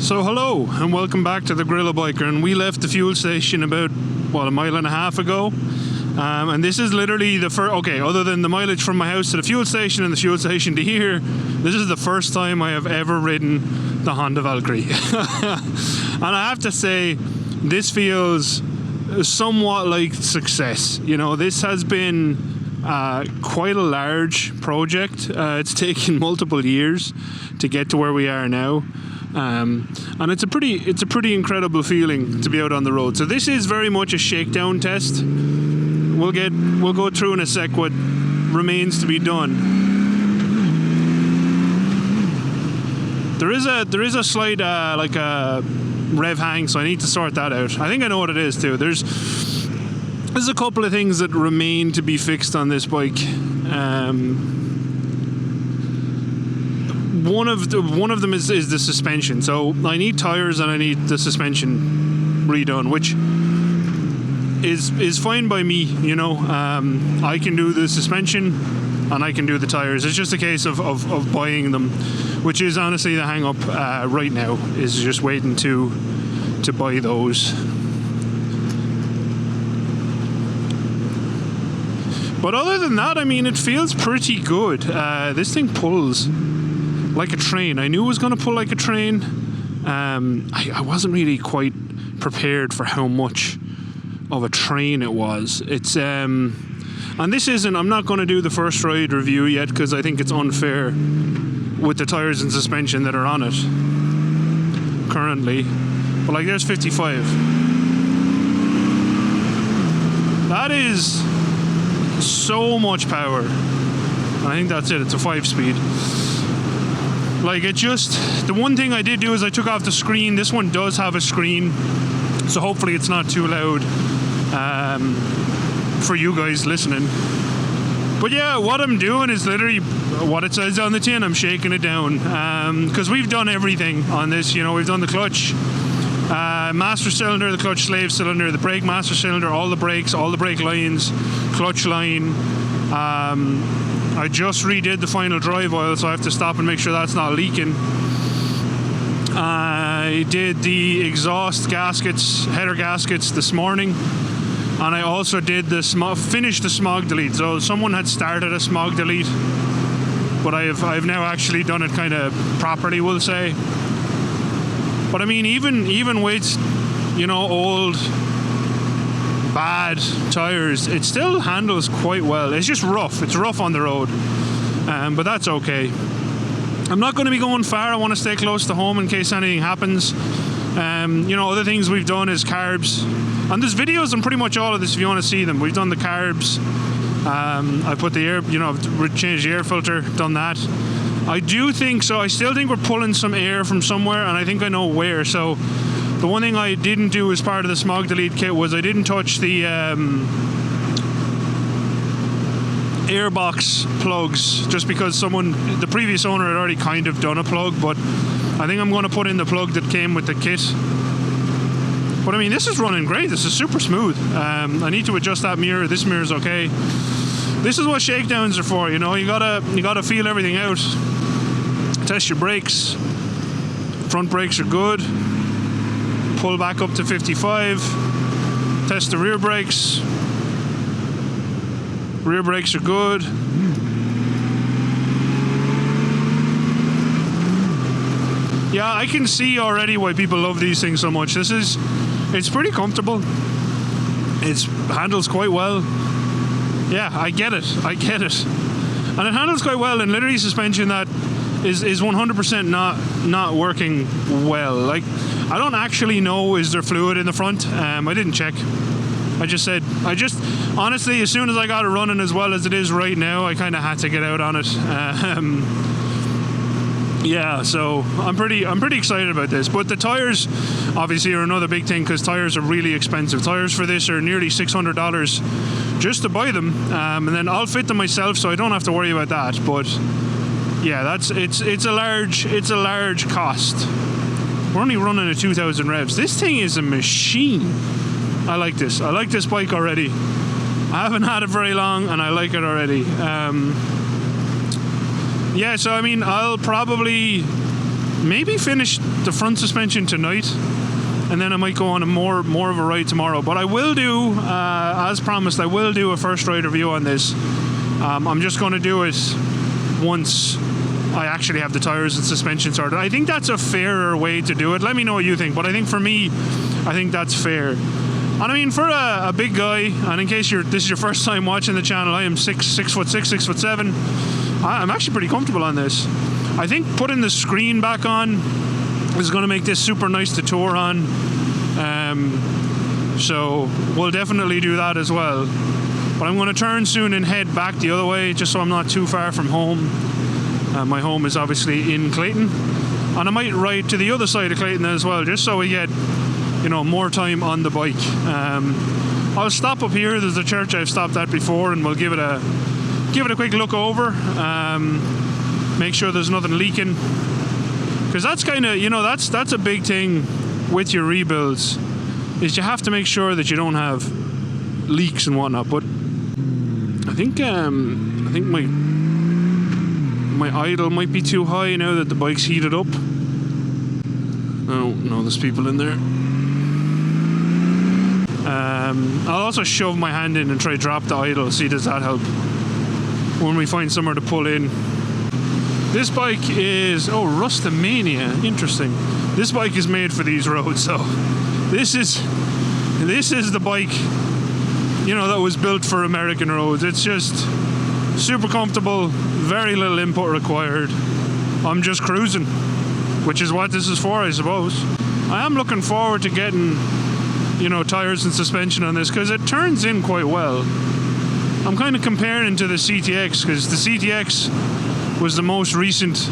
So hello and welcome back to the GorillaBiker, and we left the fuel station about, what, a mile and a half ago, and this is literally the first, okay, other than the mileage from my house to the fuel station and the fuel station to here, this is the first time I have ever ridden the Honda Valkyrie. And I have to say, this feels somewhat like success. You know, this has been quite a large project. It's taken multiple years to get to where we are now. And it's a pretty incredible feeling to be out on the road. So this is very much a shakedown test. We'll go through in a sec what remains to be done. There is a slight like a rev hang, so I need to sort that out. I think I know what it is too. There's a couple of things that remain to be fixed on this bike. One of them is the suspension. So I need tires and I need the suspension redone, which is fine by me. You know, I can do the suspension and I can do the tires. It's just a case of buying them, which is honestly the hang up right now, is just waiting to buy those. But other than that, I mean, it feels pretty good. This thing pulls like a train. I knew it was going to pull like a train. I wasn't really quite prepared for how much of a train it was. It's and this isn't, I'm not going to do the first ride review yet because I think it's unfair with the tires and suspension that are on it currently. But like, there's 55. That is so much power. I think that's it. It's a 5-speed. Like, it just, the one thing I did do is I took off the screen. This one does have a screen, so hopefully it's not too loud for you guys listening. But yeah, what I'm doing is literally what it says on the tin. I'm shaking it down because we've done everything on this. You know, we've done the clutch master cylinder, the clutch slave cylinder, the brake master cylinder, all the brakes, all the brake lines, clutch line. I just redid the final drive oil, so I have to stop and make sure that's not leaking. I did the exhaust gaskets, header gaskets this morning, and I also did the finished the smog delete. So someone had started a smog delete, but I've now actually done it kind of properly, we'll say. But I mean, even with, you know, old bad tires, it still handles quite well. It's just rough. It's rough on the road, but that's okay. I'm not going to be going far. I want to stay close to home in case anything happens. You know, other things we've done is carbs, and there's videos on pretty much all of this if you want to see them. We've done the carbs. I put the air, you know, changed the air filter, done that. I do think so. I still think we're pulling some air from somewhere, and I think I know where. So the one thing I didn't do as part of the smog delete kit was I didn't touch the airbox plugs, just because the previous owner had already kind of done a plug, but I think I'm going to put in the plug that came with the kit. But I mean, this is running great. This is super smooth. I need to adjust that mirror. This mirror's okay. This is what shakedowns are for, you know. You gotta feel everything out. Test your brakes. Front brakes are good. Pull back up to 55. Test the rear brakes. Rear brakes are good. Yeah, I can see already why people love these things so much. It's pretty comfortable. It handles quite well. Yeah, I get it. And it handles quite well, and literally suspension that is 100% not working well. Like, I don't actually know, is there fluid in the front? I didn't check. I just honestly, as soon as I got it running as well as it is right now, I kind of had to get out on it. Yeah, so I'm pretty excited about this. But the tires obviously are another big thing, because tires are really expensive. Tires for this are nearly $600 just to buy them, and then I'll fit them myself, so I don't have to worry about that. But yeah, it's a large cost. We're only running at 2,000 revs. This thing is a machine. I like this bike already. I haven't had it very long, and I like it already. Yeah, so I mean, I'll probably maybe finish the front suspension tonight, and then I might go on a more of a ride tomorrow. But I will do, as promised, I will do a first ride review on this. I'm just going to do it once I actually have the tires and suspension sorted. I think that's a fairer way to do it. Let me know what you think, but I think for me, I think that's fair. And I mean, for a big guy, and in case this is your first time watching the channel, I am 6'6", 6'7". I'm actually pretty comfortable on this. I think putting the screen back on is going to make this super nice to tour on. So we'll definitely do that as well. But I'm going to turn soon and head back the other way, just so I'm not too far from home. My home is obviously in Clayton, and I might ride to the other side of Clayton as well, just so we get, you know, more time on the bike. I'll stop up here. There's a church I've stopped at before, and we'll give it a quick look over. Make sure there's nothing leaking, because that's kind of, you know, that's a big thing with your rebuilds, is you have to make sure that you don't have leaks and whatnot. But I think my idle might be too high now that the bike's heated up. Oh no, there's people in there. I'll also shove my hand in and try to drop the idle. See, does that help when we find somewhere to pull in? This bike is, oh, Rustamania, interesting. This bike is made for these roads, so this is the bike, you know, that was built for American roads. It's just super comfortable, very little input required. I'm just cruising, which is what this is for, I suppose. I am looking forward to getting, you know, tires and suspension on this, because it turns in quite well. I'm kind of comparing to the CTX, because the CTX was the most recent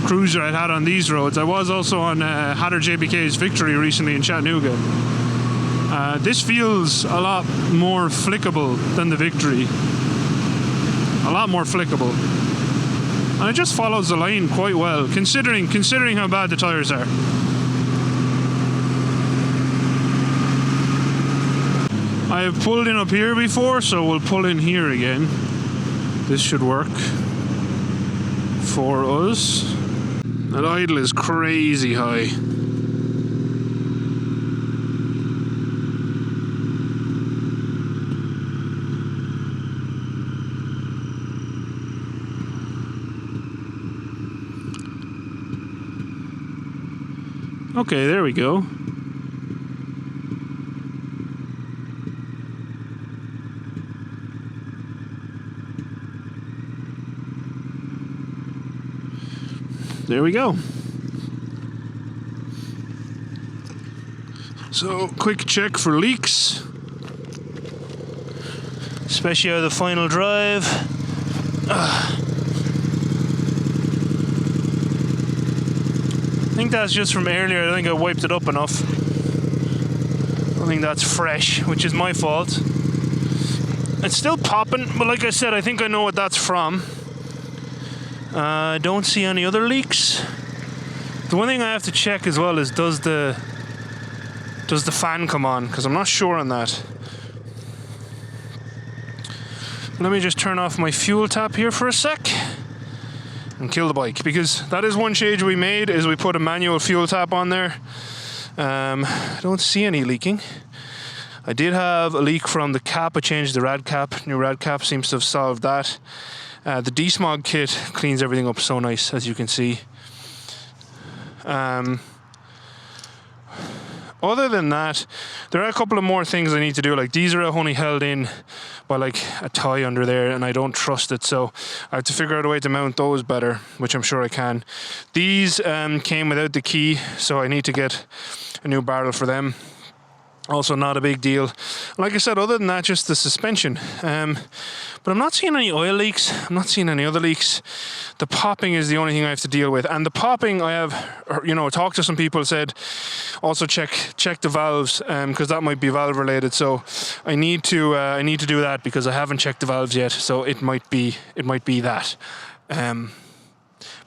cruiser I'd had on these roads. I was also on Hatter JBK's Victory recently in Chattanooga. This feels a lot more flickable than the Victory. A lot more flickable. And it just follows the line quite well, considering how bad the tires are. I have pulled in up here before, so we'll pull in here again. This should work for us. That idle is crazy high. Okay, there we go. There we go. So, quick check for leaks, especially out of the final drive. I think that's just from earlier. I think I wiped it up enough. I think that's fresh, which is my fault. It's still popping, but like I said, I think I know what that's from. I don't see any other leaks. The one thing I have to check as well is does the fan come on, because I'm not sure on that. Let me just turn off my fuel tap here for a sec and kill the bike, because that is one change we made, is we put a manual fuel tap on there. I don't see any leaking. I did have a leak from the cap. I changed the rad cap. New rad cap seems to have solved that. The desmog kit cleans everything up so nice, as you can see. Other than that, there are a couple of more things I need to do. Like, these are only held in by like a tie under there, and I don't trust it, so I have to figure out a way to mount those better, which I'm sure I can. These came without the key, so I need to get a new barrel for them. Also not a big deal. Like I said, other than that, just the suspension. But I'm not seeing any oil leaks. I'm not seeing any other leaks. The popping is the only thing I have to deal with. And the popping, I have, you know, talked to some people, said also check the valves, because that might be valve related. So I need to do that, because I haven't checked the valves yet. So it might be that. I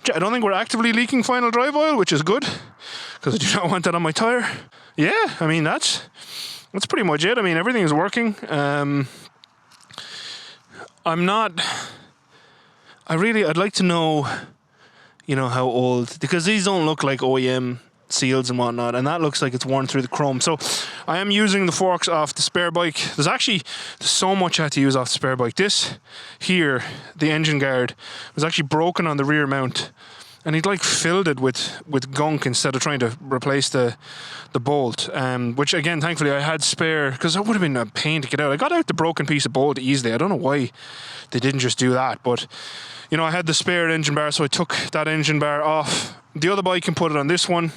don't think we're actively leaking final drive oil, which is good, because I do not want that on my tire. Yeah, I mean, that's pretty much it. I mean, everything is working. I'd like to know, you know, how old, because these don't look like OEM seals and whatnot, and that looks like it's worn through the chrome. So I am using the forks off the spare bike. There's so much I had to use off the spare bike. This here, the engine guard, was actually broken on the rear mount, and he'd like filled it with gunk instead of trying to replace the bolt, which again, thankfully I had spare, because that would have been a pain to get out. I got out the broken piece of bolt easily. I don't know why they didn't just do that, but you know, I had the spare engine bar, so I took that engine bar off the other bike and put it on this one.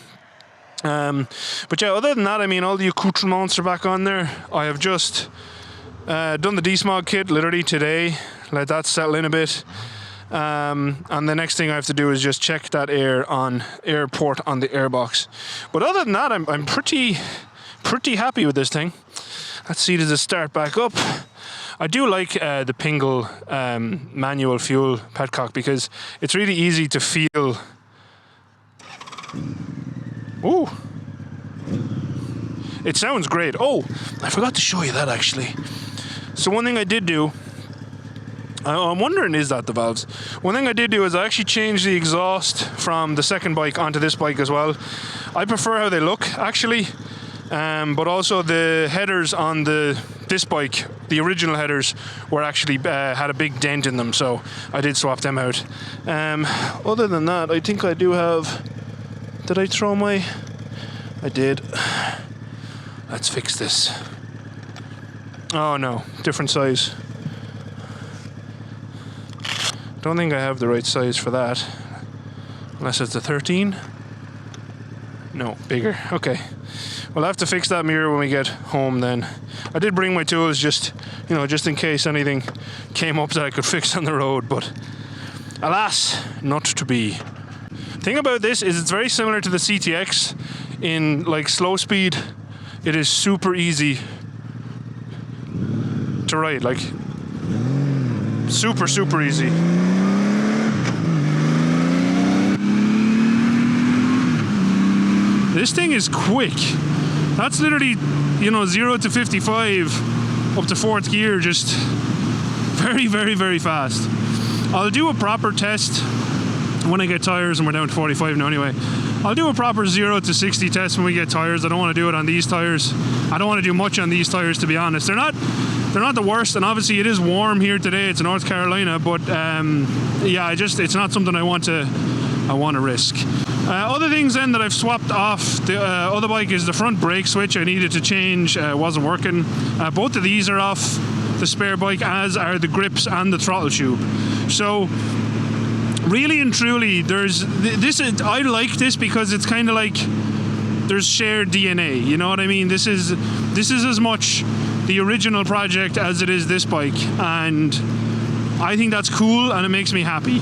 But yeah, other than that, I mean, all the accoutrements are back on there. I have just done the desmog kit literally today, let that settle in a bit. And the next thing I have to do is just check that air port on the airbox. But other than that, I'm pretty happy with this thing. Let's see, does it start back up? I do like the Pingle manual fuel petcock, because it's really easy to feel. Ooh, it sounds great. Oh, I forgot to show you that actually. So one thing I did do, I'm wondering, is that the valves? One thing I did do is I actually changed the exhaust from the second bike onto this bike as well. I prefer how they look actually, but also the headers on this bike, the original headers, were actually had a big dent in them, so I did swap them out. Other than that, I think I do have. Did I throw my? I did. Let's fix this. Oh no, different size. Don't think I have the right size for that. Unless it's a 13. No, bigger. Okay. We'll have to fix that mirror when we get home then. I did bring my tools just in case anything came up that I could fix on the road, but alas, not to be. Thing about this is it's very similar to the CTX in like slow speed. It is super easy to ride, like super easy. This thing is quick. That's literally, 0 to 55 up to 4th gear, just very fast. I'll do a proper test when I get tires, and we're down to 45 now anyway. I'll do a proper 0 to 60 test when we get tires. I don't want to do it on these tires. I don't want to do much on these tires, to be honest. They're not the worst, and obviously it is warm here today. It's North Carolina, but yeah, it's not something I want to risk. Other things then that I've swapped off the other bike is the front brake switch. I needed to change, wasn't working. Both of these are off the spare bike, as are the grips and the throttle tube. So really and truly, I like this because it's kind of like there's shared DNA, you know what I mean? This is as much the original project as it is this bike, and I think that's cool, and it makes me happy.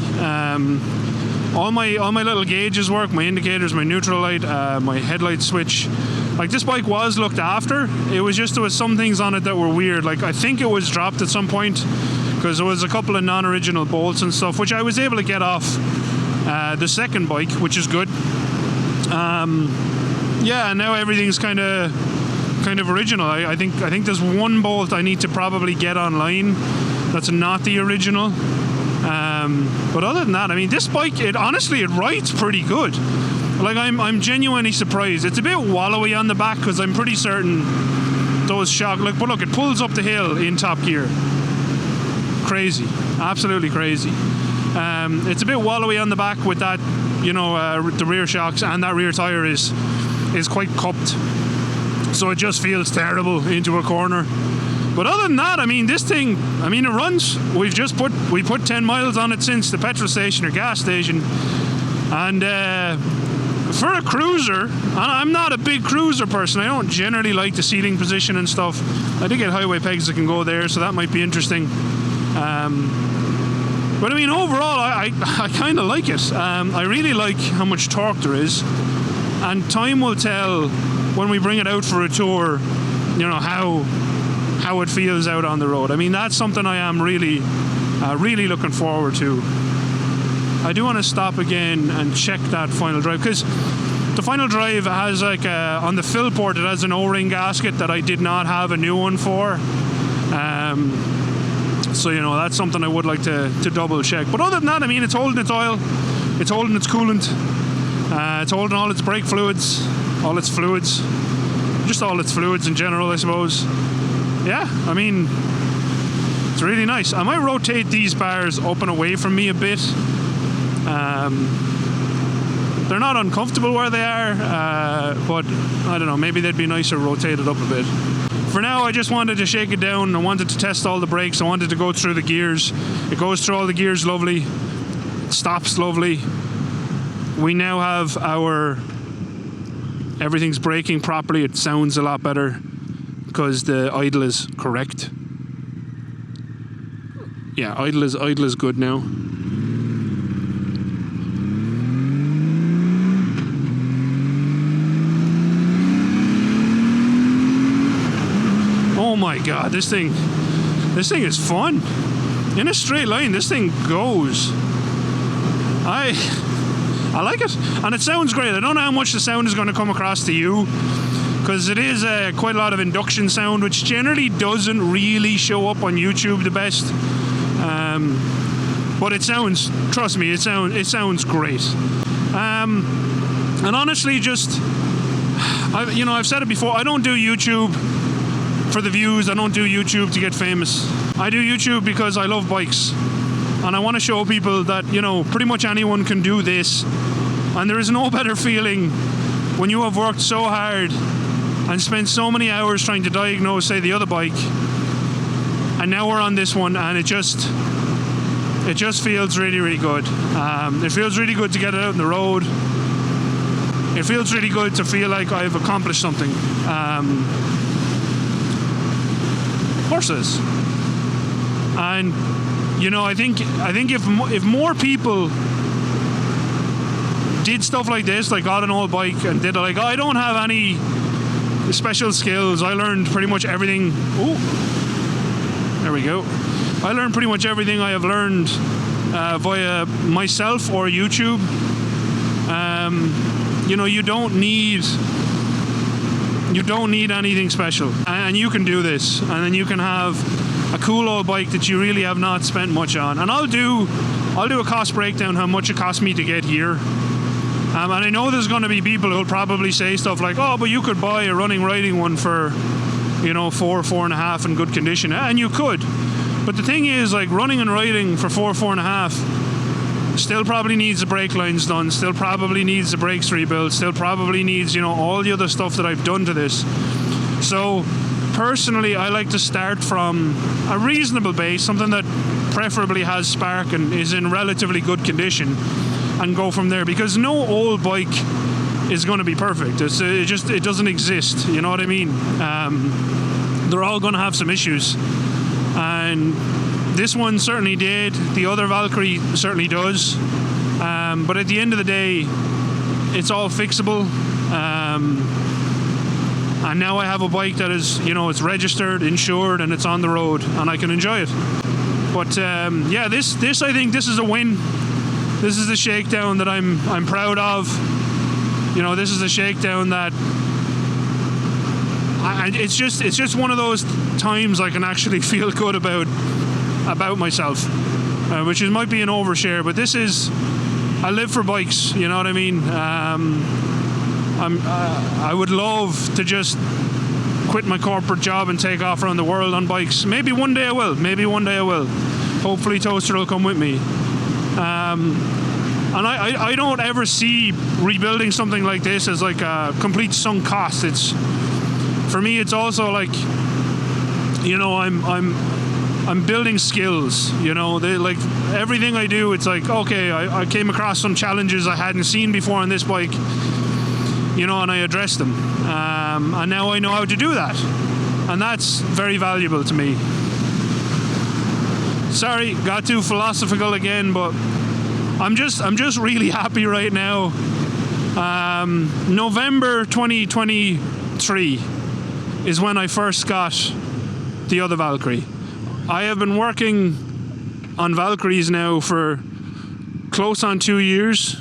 All my little gauges work, my indicators, my neutral light, my headlight switch. Like, this bike was looked after. It was just, there was some things on it that were weird. Like, I think it was dropped at some point because there was a couple of non-original bolts and stuff, which I was able to get off the second bike, which is good. Yeah, now everything's kind of original. I think there's one bolt I need to probably get online that's not the original. But other than that, I mean, this bike, it rides pretty good. Like, I'm genuinely surprised. It's a bit wallowy on the back because I'm pretty certain those shocks. Like, but look, it pulls up the hill in top gear. Crazy, absolutely crazy. It's a bit wallowy on the back with that, the rear shocks, and that rear tire is quite cupped, so it just feels terrible into a corner. But other than that, I mean, this thing, it runs. We put 10 miles on it since the petrol station or gas station, and for a cruiser, and I'm not a big cruiser person, I don't generally like the seating position and stuff. I did get highway pegs that can go there, so that might be interesting. But I mean, overall, I kind of like it. I really like how much torque there is, and time will tell when we bring it out for a tour, how it feels out on the road. I mean, that's something I am really looking forward to. I do want to stop again and check that final drive, because the final drive has on the fill port, it has an O-ring gasket that I did not have a new one for. So that's something I would like to double check. But other than that, I mean, it's holding its oil. It's holding its coolant. It's holding all its brake fluids, all its fluids, just all its fluids in general, I suppose. Yeah, I mean, it's really nice. I might rotate these bars up and away from me a bit. They're not uncomfortable where they are, but I don't know, maybe they'd be nicer rotated up a bit. For now, I just wanted to shake it down. I wanted to test all the brakes. I wanted to go through the gears. It goes through all the gears lovely. It stops lovely. We now have our... everything's braking properly. It sounds a lot better because the idle is correct. Yeah, idle is good now. Oh my god, this thing is fun. In a straight line, this thing goes. I like it, and it sounds great. I don't know how much the sound is going to come across to you, because it is quite a lot of induction sound, which generally doesn't really show up on YouTube the best. But it sounds, trust me, it sounds great. And honestly, just, I've said it before, I don't do YouTube for the views. I don't do YouTube to get famous. I do YouTube because I love bikes. And I want to show people that, pretty much anyone can do this. And there is no better feeling when you have worked so hard and spent so many hours trying to diagnose, say, the other bike. And now we're on this one, and it just feels really, really good. It feels really good to get it out on the road. It feels really good to feel like I've accomplished something. Horses. And I think if more people did stuff like this, like got an old bike and did it, like, I don't have any special skills. I learned pretty much everything. Oh, there we go. I learned pretty much everything I have learned via myself or YouTube. You don't need anything special, and you can do this, and then you can have a cool old bike that you really have not spent much on. And I'll do a cost breakdown, how much it cost me to get here. And I know there's going to be people who'll probably say stuff like, oh, but you could buy a running riding one for, 4.5 in good condition. And you could. But the thing is, like, running and riding for 4.5 still probably needs the brake lines done, still probably needs the brakes rebuilt, still probably needs, all the other stuff that I've done to this. So personally, I like to start from a reasonable base, something that preferably has spark and is in relatively good condition, and go from there, because no old bike is going to be perfect. It doesn't exist, you know what I mean? They're all going to have some issues, and this one certainly did. The other Valkyrie certainly does, but at the end of the day, it's all fixable. And now I have a bike that is, it's registered, insured, and it's on the road, and I can enjoy it. But yeah, this I think this is a win. This is a shakedown that I'm proud of. This is a shakedown that it's just one of those times I can actually feel good about myself, which might be an overshare, but this is, I live for bikes. You know what I mean? I would love to just quit my corporate job and take off around the world on bikes. Maybe one day I will. Hopefully Toaster will come with me. And I don't ever see rebuilding something like this as like a complete sunk cost. For me, it's also like, I'm building skills. Like everything I do, it's like, okay, I came across some challenges I hadn't seen before on this bike, and I addressed them. And now I know how to do that. And that's very valuable to me. Sorry, got too philosophical again, but I'm just really happy right now. November 2023 is when I first got the other Valkyrie. I have been working on Valkyries now for close on 2 years.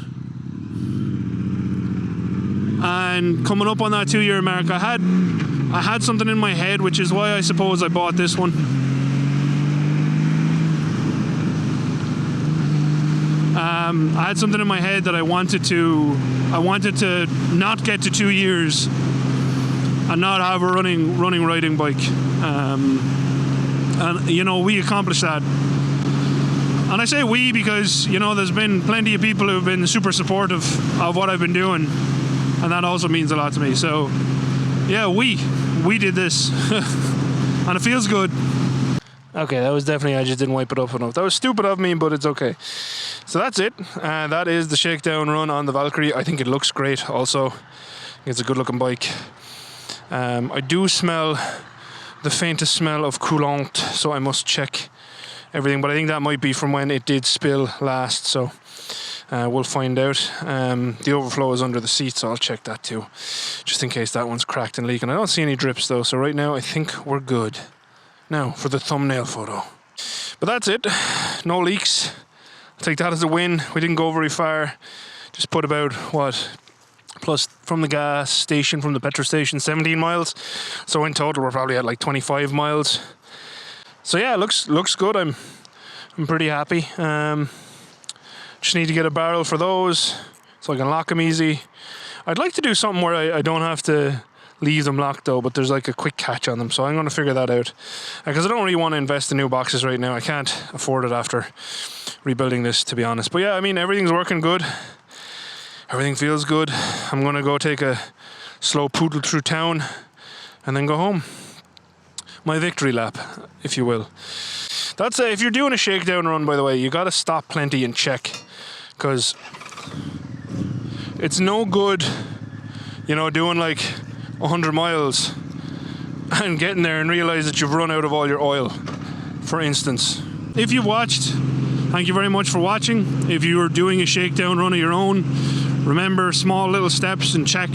And coming up on that 2-year mark, I had something in my head, which is why I suppose I bought this one. I had something in my head that I wanted to not get to 2 years and not have a running riding bike. And you know, we accomplished that. And I say we because, you know, there's been plenty of people who've been super supportive of what I've been doing, and that also means a lot to me. So yeah, we did this and it feels good. Okay, that was definitely, I just didn't wipe it up enough. That was stupid of me, but it's okay. So that's it. That is the shakedown run on the Valkyrie. I think it looks great also. It's a good looking bike. I do smell the faintest smell of coolant, so I must check everything, but I think that might be from when it did spill last, so we'll find out. The overflow is under the seat, so I'll check that too, just in case that one's cracked and leaking. I don't see any drips though, so right now I think we're good. Now for the thumbnail photo. But that's it, no leaks. I'll take that as a win. We didn't go very far, just put about, what, plus from the gas station, from the petrol station, 17 miles. So in total we're probably at like 25 miles. So yeah, it looks good. I'm pretty happy. Just need to get a barrel for those so I can lock them easy. I'd like to do something where I don't have to leave them locked though, but there's like a quick catch on them, so I'm going to figure that out. Because I don't really want to invest in new boxes right now. I can't afford it after rebuilding this, to be honest. But yeah, I mean, everything's working good. Everything feels good. I'm going to go take a slow poodle through town and then go home. My victory lap, if you will. That's if you're doing a shakedown run, by the way, you got to stop plenty and check, because it's no good, you know, doing like 100 miles and getting there and realize that you've run out of all your oil, for instance. If you've watched, thank you very much for watching. If you are doing a shakedown run of your own, remember small little steps and check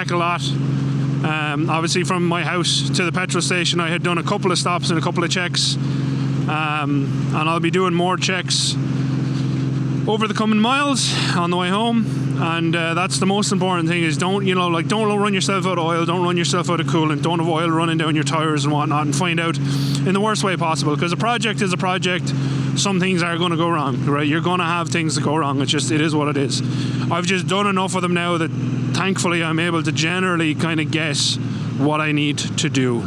a lot. Obviously from my house to the petrol station I had done a couple of stops and a couple of checks, and I'll be doing more checks over the coming miles on the way home. And that's the most important thing, is don't run yourself out of oil, don't run yourself out of coolant, don't have oil running down your tires and whatnot, and find out in the worst way possible, because a project is a project. Some things are going to go wrong, right? You're going to have things that go wrong. It is what it is. I've just done enough of them now that thankfully I'm able to generally kind of guess what I need to do.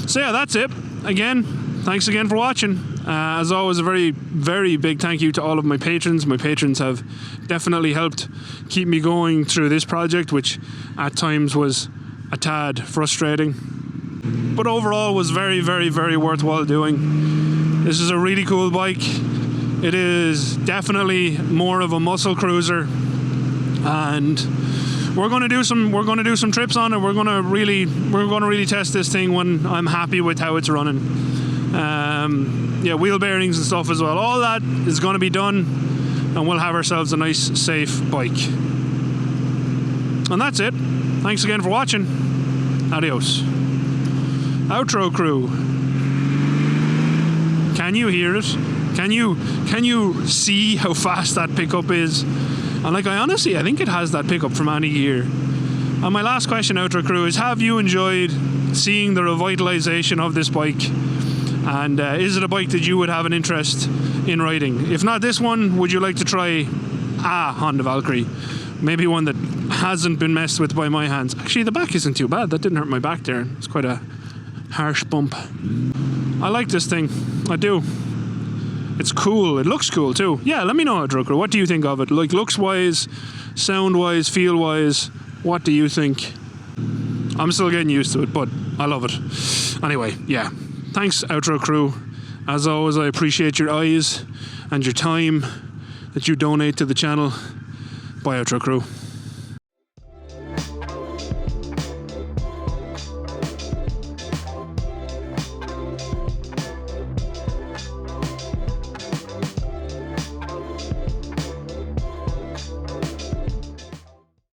So yeah, that's it. Again, thanks again for watching. As always, a very, very big thank you to all of my patrons. My patrons have definitely helped keep me going through this project, which at times was a tad frustrating, but overall was very, very, very worthwhile doing. This is a really cool bike. It is definitely more of a muscle cruiser, and we're going to do some trips on it. We're going to really test this thing when I'm happy with how it's running. Yeah, wheel bearings and stuff as well. All that is going to be done, and we'll have ourselves a nice, safe bike. And that's it. Thanks again for watching. Adios. Outro crew. Can you hear it? Can you see how fast that pickup is? And like, I think it has that pickup from any year. And my last question, outro crew, is have you enjoyed seeing the revitalization of this bike? And is it a bike that you would have an interest in riding? If not this one, would you like to try a Honda Valkyrie? Maybe one that hasn't been messed with by my hands. Actually, the back isn't too bad. That didn't hurt my back there. It's quite a harsh bump. I like this thing. I do. It's cool. It looks cool too. Yeah, let me know, Drucker. What do you think of it? Like, looks wise, sound wise, feel wise. What do you think? I'm still getting used to it, but I love it. Anyway, yeah. Thanks, outro crew. As always, I appreciate your eyes and your time that you donate to the channel. Bye, outro crew.